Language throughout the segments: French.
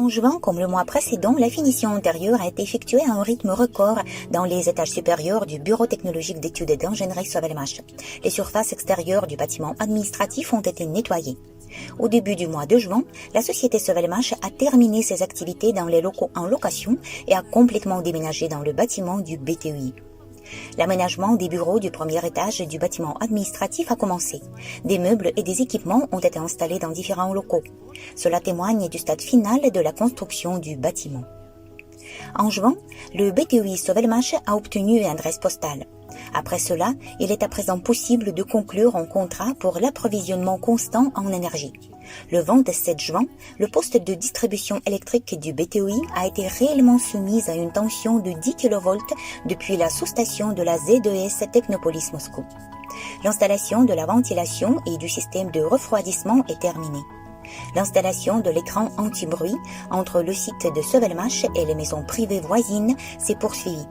En juin, comme le mois précédent, la finition antérieure a été effectuée à un rythme record dans les étages supérieurs du Bureau technologique d'études et d'ingénierie Sovelmash. Les surfaces extérieures du bâtiment administratif ont été nettoyées. Au début du mois de juin, la société Sovelmash a terminé ses activités dans les locaux en location et a complètement déménagé dans le bâtiment du BTEI. L'aménagement des bureaux du premier étage du bâtiment administratif a commencé. Des meubles et des équipements ont été installés dans différents locaux. Cela témoigne du stade final de la construction du bâtiment. En juin, le BTEI Sovelmash a obtenu une adresse postale. Après cela, il est à présent possible de conclure un contrat pour l'approvisionnement constant en énergie. Le 27 juin, le poste de distribution électrique du BTEI a été réellement soumis à une tension de 10 kV depuis la sous-station de la ZES Technopolis Moscou. L'installation de la ventilation et du système de refroidissement est terminée. L'installation de l'écran anti-bruit entre le site de Sovelmash et les maisons privées voisines s'est poursuivie.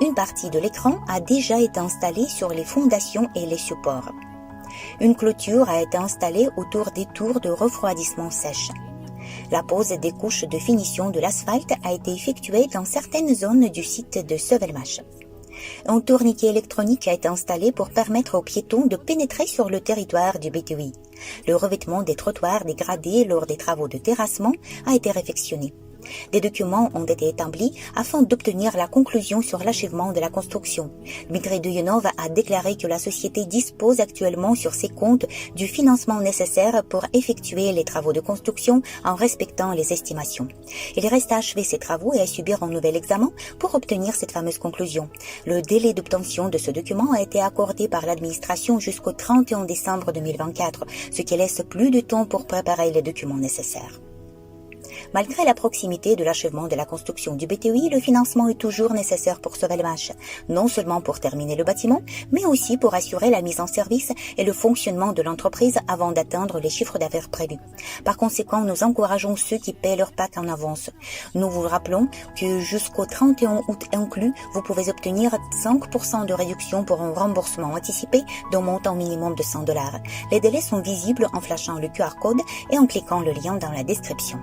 Une partie de l'écran a déjà été installée sur les fondations et les supports. Une clôture a été installée autour des tours de refroidissement sèche. La pose des couches de finition de l'asphalte a été effectuée dans certaines zones du site de Sovelmash. Un tourniquet électronique a été installé pour permettre aux piétons de pénétrer sur le territoire du BTEI. Le revêtement des trottoirs dégradés lors des travaux de terrassement a été réfectionné. Des documents ont été établis afin d'obtenir la conclusion sur l'achèvement de la construction. Dmitry Douyanov a déclaré que la société dispose actuellement sur ses comptes du financement nécessaire pour effectuer les travaux de construction en respectant les estimations. Il reste à achever ces travaux et à subir un nouvel examen pour obtenir cette fameuse conclusion. Le délai d'obtention de ce document a été accordé par l'administration jusqu'au 31 décembre 2024, ce qui laisse plus de temps pour préparer les documents nécessaires. Malgré la proximité de l'achèvement de la construction du BTEI, le financement est toujours nécessaire pour Sovelmash, non seulement pour terminer le bâtiment, mais aussi pour assurer la mise en service et le fonctionnement de l'entreprise avant d'atteindre les chiffres d'affaires prévus. Par conséquent, nous encourageons ceux qui paient leur PAC en avance. Nous vous rappelons que jusqu'au 31 août inclus, vous pouvez obtenir 5% de réduction pour un remboursement anticipé d'un montant minimum de $100. Les délais sont visibles en flashant le QR code et en cliquant le lien dans la description.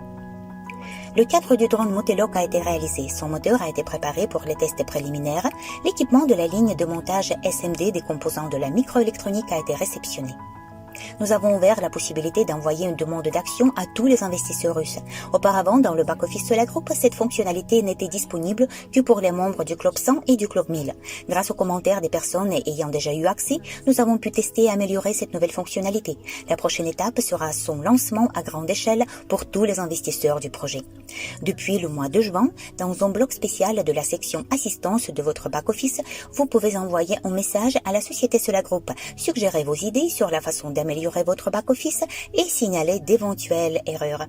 Le cadre du drone Motelok a été réalisé. Son moteur a été préparé pour les tests préliminaires. L'équipement de la ligne de montage SMD des composants de la microélectronique a été réceptionné. Nous avons ouvert la possibilité d'envoyer une demande d'action à tous les investisseurs russes. Auparavant, dans le back-office de la groupe, cette fonctionnalité n'était disponible que pour les membres du Club 100 et du Club 1000. Grâce aux commentaires des personnes ayant déjà eu accès, nous avons pu tester et améliorer cette nouvelle fonctionnalité. La prochaine étape sera son lancement à grande échelle pour tous les investisseurs du projet. Depuis le mois de juin, dans un bloc spécial de la section assistance de votre back-office, vous pouvez envoyer un message à la société Sola Group, suggérer vos idées sur la façon d'améliorer votre back-office et signaler d'éventuelles erreurs.